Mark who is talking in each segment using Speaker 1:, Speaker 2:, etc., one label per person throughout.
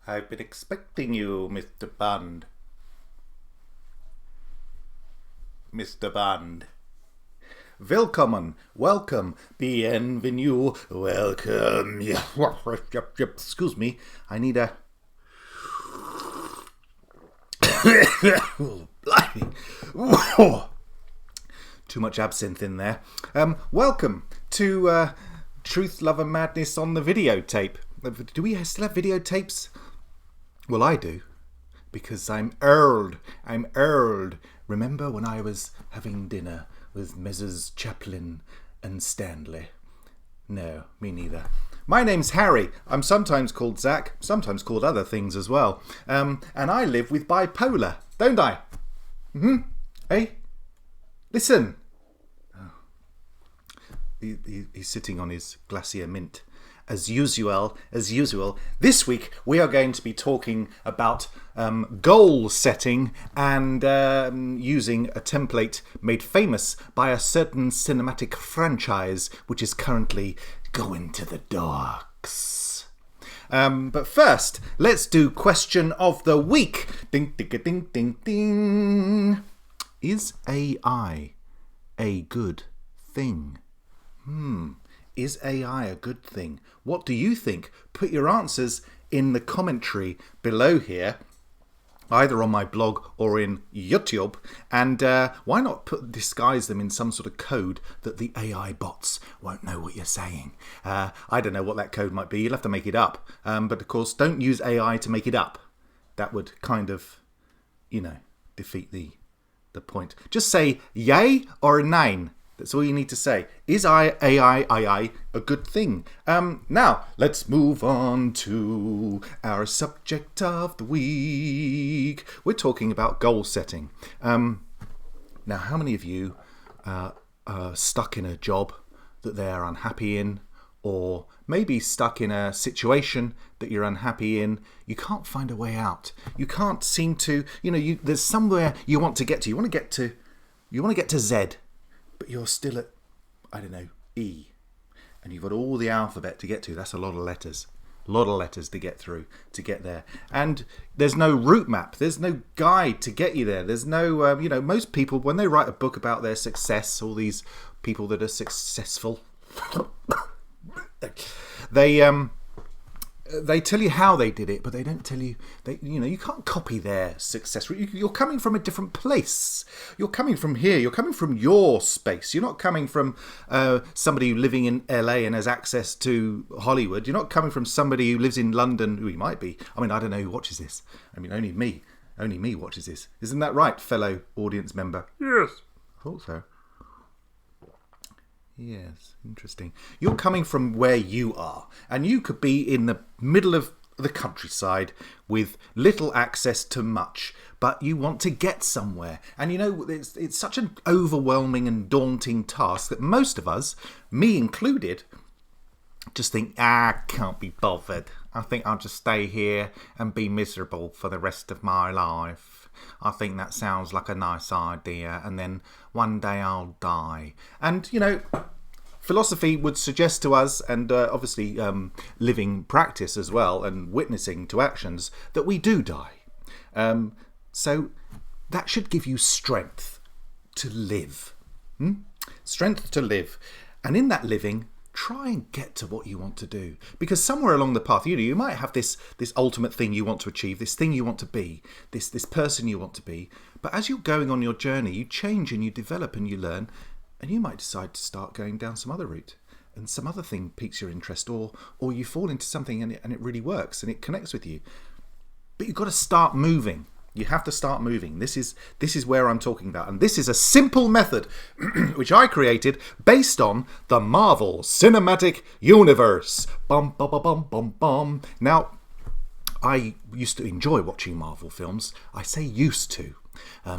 Speaker 1: I've been expecting you, Mr. Bond. Mr. Bond. Willkommen, welcome, bienvenue, welcome. Excuse me, I need a... Blimey. Too much absinthe in there. Welcome to Truth, Love and Madness on the videotape. Do we still have videotapes? Well, I do, because I'm old. Remember when I was having dinner with Messrs. Chaplin and Stanley? No, me neither. My name's Harry. I'm sometimes called Zach, sometimes called other things as well. And I live with bipolar, don't I? Hey? Listen. Oh. He's sitting on his Glacier Mint. As usual, this week we are going to be talking about goal setting and using a template made famous by a certain cinematic franchise which is currently going to the dogs. But first, let's do question of the week. Ding, ding, ding, ding, ding. Is AI a good thing? Is AI a good thing? What do you think? Put your answers in the commentary below here, either on my blog or in YouTube. And why not disguise them in some sort of code that the AI bots won't know what you're saying? I don't know what that code might be. You'll have to make it up. But of course, don't use AI to make it up. That would kind of, defeat the point. Just say yay or nay. That's all you need to say. Is AI a good thing? Now, let's move on to our subject of the week. We're talking about goal setting. Now, how many of you are stuck in a job that they are unhappy in, or maybe stuck in a situation that you're unhappy in? You can't find a way out. You can't seem to, there's somewhere you want to get to. You want to get to Z. But you're still at, E. And you've got all the alphabet to get to. That's a lot of letters. A lot of letters to get through, to get there. And there's no route map. There's no guide to get you there. There's no, most people, when they write a book about their success, all these people that are successful, they tell you how they did it, but they don't tell you. You can't copy their success. You're coming from a different place. You're coming from here. You're coming from your space. You're not coming from somebody living in LA and has access to Hollywood. You're not coming from somebody who lives in London, who he might be. I don't know who watches this. Only me watches this. Isn't that right, fellow audience member?
Speaker 2: Yes.
Speaker 1: I thought so. Yes, interesting. You're coming from where you are, and you could be in the middle of the countryside with little access to much, but you want to get somewhere. And it's such an overwhelming and daunting task that most of us, me included, just think, can't be bothered. I think I'll just stay here and be miserable for the rest of my life. I think that sounds like a nice idea, and then one day I'll die. And, philosophy would suggest to us, and obviously living practice as well, and witnessing to actions, that we do die. So that should give you strength to live. Strength to live. And in that living, try and get to what you want to do, because somewhere along the path, you might have this ultimate thing you want to achieve, this thing you want to be, this person you want to be. But as you're going on your journey, you change and you develop and you learn, and you might decide to start going down some other route, and some other thing piques your interest, or you fall into something and it really works and it connects with you. But you've got to start moving. You have to start moving. This is where I'm talking about. And this is a simple method which I created based on the Marvel Cinematic Universe. Bum, bum, bum, bum, bum, bum. Now, I used to enjoy watching Marvel films. I say used to.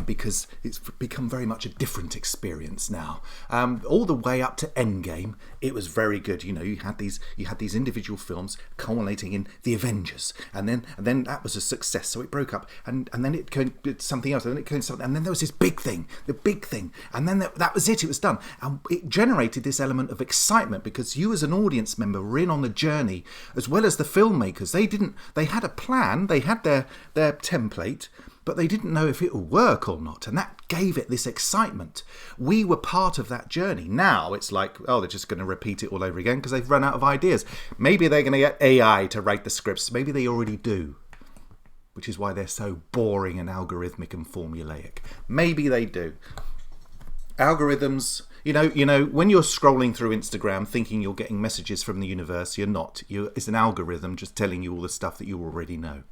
Speaker 1: because it's become very much a different experience now. All the way up to Endgame, it was very good. You had these individual films culminating in the Avengers, and then that was a success. So it broke up, and then it came something else, and then it came something, and then there was this big thing, and then that was it. It was done, and it generated this element of excitement because you, as an audience member, were in on the journey as well as the filmmakers. They had a plan, they had their template, but they didn't know if it would work or not, and that gave it this excitement. We were part of that journey. Now it's like, oh, they're just going to repeat it all over again because they've run out of ideas. Maybe they're going to get AI to write the scripts. Maybe they already do, which is why they're so boring and algorithmic and formulaic. Maybe they do. Algorithms, when you're scrolling through Instagram thinking you're getting messages from the universe, you're not. It's an algorithm just telling you all the stuff that you already know.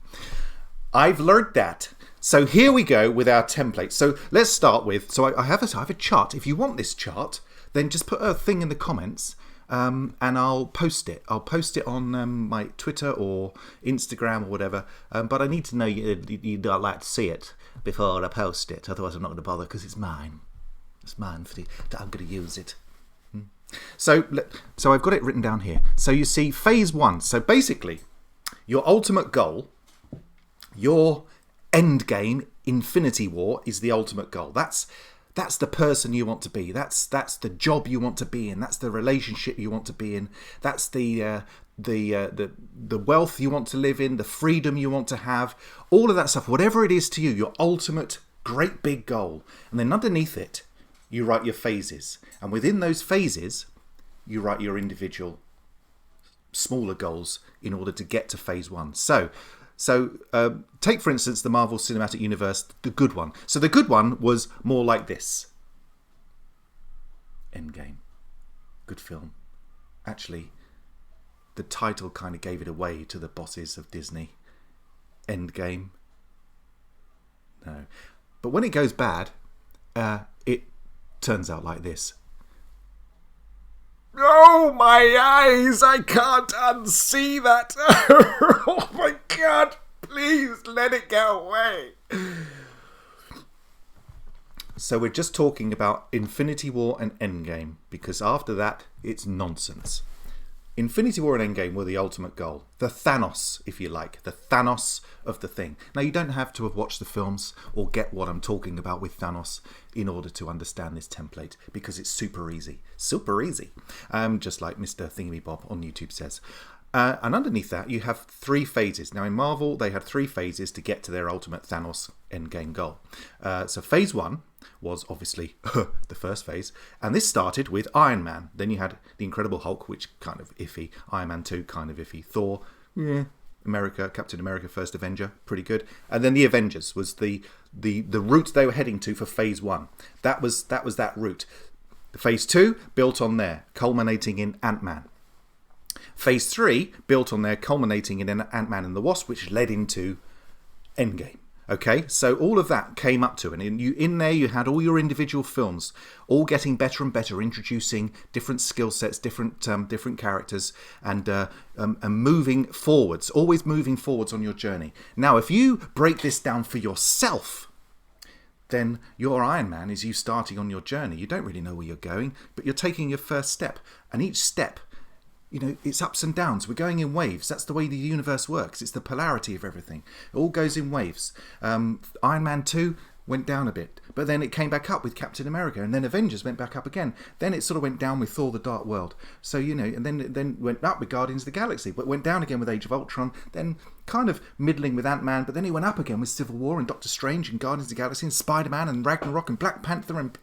Speaker 1: I've learned that. So here we go with our template. So let's start with, I have a chart. If you want this chart, then just put a thing in the comments and I'll post it. I'll post it on my Twitter or Instagram or whatever. But I need to know you'd like to see it before I post it. Otherwise I'm not going to bother because it's mine. It's mine I'm going to use it. So I've got it written down here. So you see phase 1. So basically your ultimate goal, your end game, Infinity War, is the ultimate goal. That's the person you want to be. That's the job you want to be in. That's the relationship you want to be in. That's the wealth you want to live in, the freedom you want to have, all of that stuff. Whatever it is to you, your ultimate great big goal. And then underneath it, you write your phases. And within those phases, you write your individual smaller goals in order to get to phase 1. So take, for instance, the Marvel Cinematic Universe, the good one. So the good one was more like this. Endgame. Good film. Actually, the title kind of gave it away to the bosses of Disney. Endgame. No. But when it goes bad, it turns out like this. Oh, my eyes! I can't unsee that! Oh my God! Please let it go away! So we're just talking about Infinity War and Endgame, because after that, it's nonsense. Infinity War and Endgame were the ultimate goal. The Thanos, if you like. The Thanos of the thing. Now, you don't have to have watched the films or get what I'm talking about with Thanos in order to understand this template, because it's super easy. Super easy. Just like Mr. Thingamabob on YouTube says. And underneath that, you have 3 phases. Now, in Marvel, they had 3 phases to get to their ultimate Thanos endgame goal. So phase 1 was obviously the first phase. And this started with Iron Man. Then you had the Incredible Hulk, which kind of iffy. Iron Man 2, kind of iffy. Thor, yeah. Captain America, First Avenger, pretty good. And then the Avengers was the route they were heading to for phase 1. That was that route. The phase 2 built on there, culminating in Ant-Man. Phase 3 built on there, culminating in Ant-Man and the Wasp, which led into Endgame. Okay, so all of that came up to, and in there you had all your individual films, all getting better and better, introducing different skill sets, different characters, and moving forwards, always moving forwards on your journey. Now, if you break this down for yourself, then your Iron Man is you starting on your journey. You don't really know where you're going, but you're taking your first step, and each step, it's ups and downs. We're going in waves. That's the way the universe works. It's the polarity of everything. It all goes in waves. Iron Man 2 went down a bit, but then it came back up with Captain America, and then Avengers went back up again. Then it sort of went down with Thor: The Dark World. So, and then went up with Guardians of the Galaxy, but went down again with Age of Ultron, then kind of middling with Ant-Man, but then it went up again with Civil War and Doctor Strange and Guardians of the Galaxy and Spider-Man and Ragnarok and Black Panther and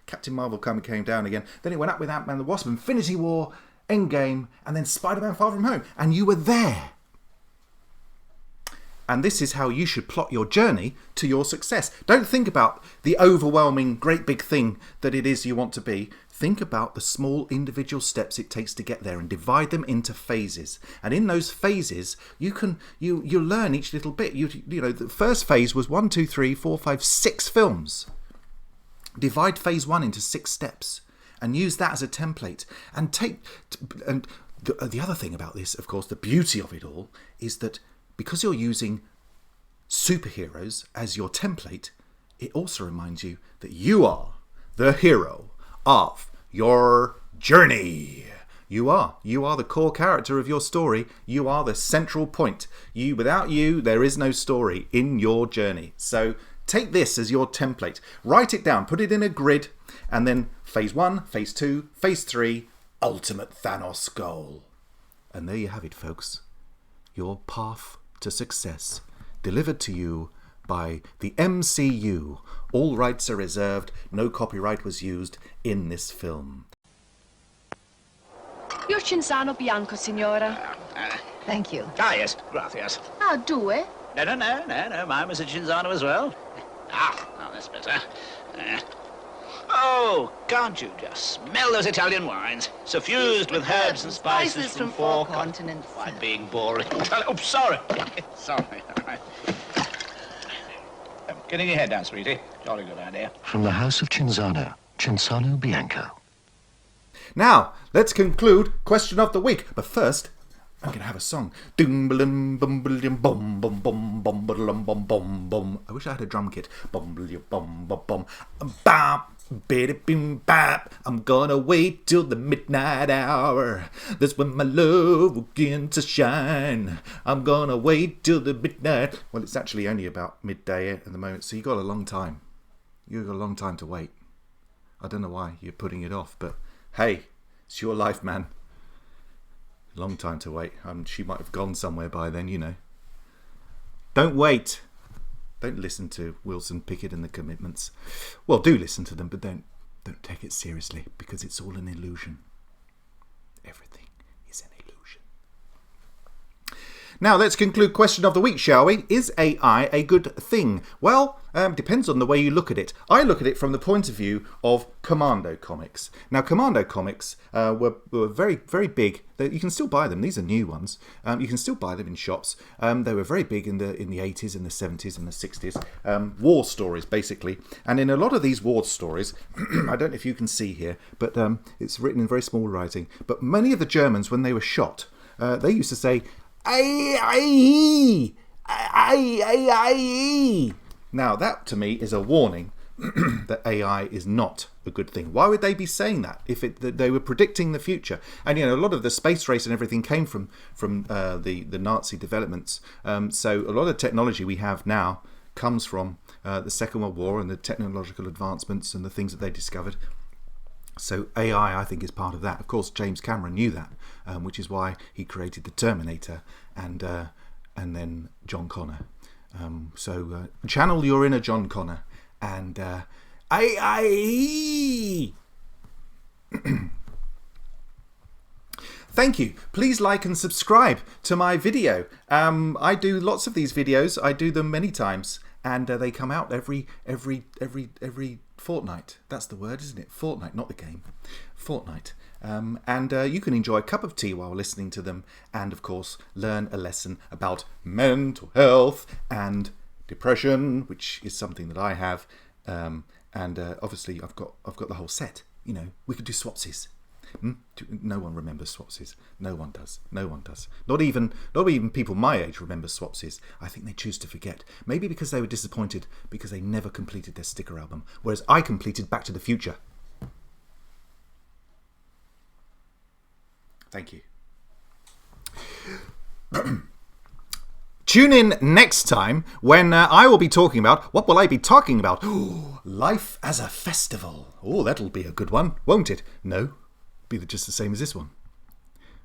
Speaker 1: Captain Marvel came down again. Then it went up with Ant-Man and the Wasp, Infinity War, Endgame, and then Spider-Man Far From Home. And you were there. And this is how you should plot your journey to your success. Don't think about the overwhelming, great big thing that it is you want to be. Think about the small individual steps it takes to get there and divide them into phases. And in those phases, you learn each little bit. The first phase was 1, 2, 3, 4, 5, 6 films. Divide phase 1 into 6 steps. And use that as a template. And the other thing about this, of course, the beauty of it all, is that because you're using superheroes as your template, it also reminds you that you are the hero of your journey. You are the core character of your story. You are the central point. Without you, there is no story in your journey. So take this as your template. Write it down, put it in a grid, and then phase 1, phase 2, phase 3, ultimate Thanos goal. And there you have it, folks. Your path to success, delivered to you by the MCU. All rights are reserved. No copyright was used in this film.
Speaker 2: Io Cinzano Bianco, signora.
Speaker 3: Thank you.
Speaker 4: Ah, yes, gracias.
Speaker 2: Ah, due?
Speaker 4: No, mine was a Cinzano as well. Now that's better. Oh, can't you just smell those Italian wines? Suffused with herbs and spices from four
Speaker 3: continents.
Speaker 4: Quite being boring. Oh, sorry. Sorry. Getting your head down, sweetie. Jolly good idea.
Speaker 5: From the House of Cinzano Bianco.
Speaker 1: Now, let's conclude question of the week. But first, I'm going to have a song. I wish I had a drum kit. I'm gonna wait till the midnight hour. That's when my love will begin to shine. I'm gonna wait till the midnight. Well, it's actually only about midday at the moment, so you got a long time. You've got a long time to wait. I don't know why you're putting it off, but hey, it's your life, man. Long time to wait. She might have gone somewhere by then, you know. Don't wait. Don't listen to Wilson Pickett and the Commitments. Well, do listen to them, but don't take it seriously, because it's all an illusion. Everything is an illusion. Now, let's conclude question of the week, shall we? Is AI a good thing? Well, depends on the way you look at it. I look at it from the point of view of Commando comics. Now, Commando comics were very, very big. You can still buy them. These are new ones. You can still buy them in shops. They were very big in the 80s and the 70s and the 60s. War stories, basically. And in a lot of these war stories, I don't know if you can see here, but it's written in very small writing. But many of the Germans, when they were shot, they used to say, "Aye, aye, aye, aye." Now, that to me is a warning that AI is not a good thing. Why would they be saying that if they were predicting the future? And, you know, a lot of the space race and everything came from the Nazi developments. So a lot of technology we have now comes from the Second World War and the technological advancements and the things that they discovered. So AI, I think, is part of that. Of course, James Cameron knew that, which is why he created the Terminator and then John Connor. So channel your inner John Connor and Thank you. Please like and subscribe to my video. I do lots of these videos. I do them many times, and they come out every fortnight. That's the word, isn't it? Fortnight, not the game. Fortnight. And you can enjoy a cup of tea while listening to them, and of course learn a lesson about mental health and depression, which is something that I have. And obviously I've got the whole set. You know, we could do swapsies. No one remembers swapsies. No one does. Not even people my age remember swapsies. I think they choose to forget. Maybe because they were disappointed because they never completed their sticker album, whereas I completed Back to the Future. Thank you. Tune in next time when I will be talking about... What will I be talking about? Life as a festival. Oh, that'll be a good one, won't it? No, be just the same as this one.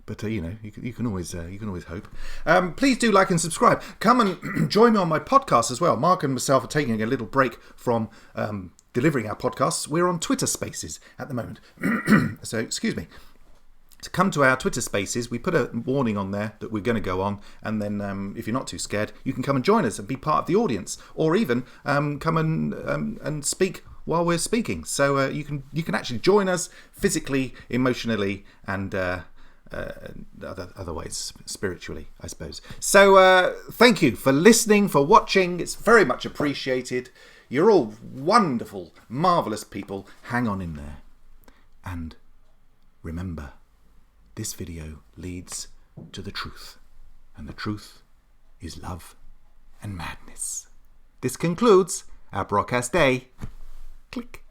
Speaker 1: But you know, you can always hope. Please do like and subscribe. Come and join me on my podcast as well. Mark and myself are taking a little break from delivering our podcasts. We're on Twitter Spaces at the moment. So excuse me. To come to our Twitter Spaces, we put a warning on there that we're going to go on, and then if you're not too scared, you can come and join us and be part of the audience, or even come and speak while we're speaking. So you can actually join us physically, emotionally, and other ways, spiritually, I suppose. So thank you for listening, for watching. It's very much appreciated. You're all wonderful, marvellous people. Hang on in there, and remember, this video leads to the truth, and the truth is love and madness. This concludes our broadcast day. Click.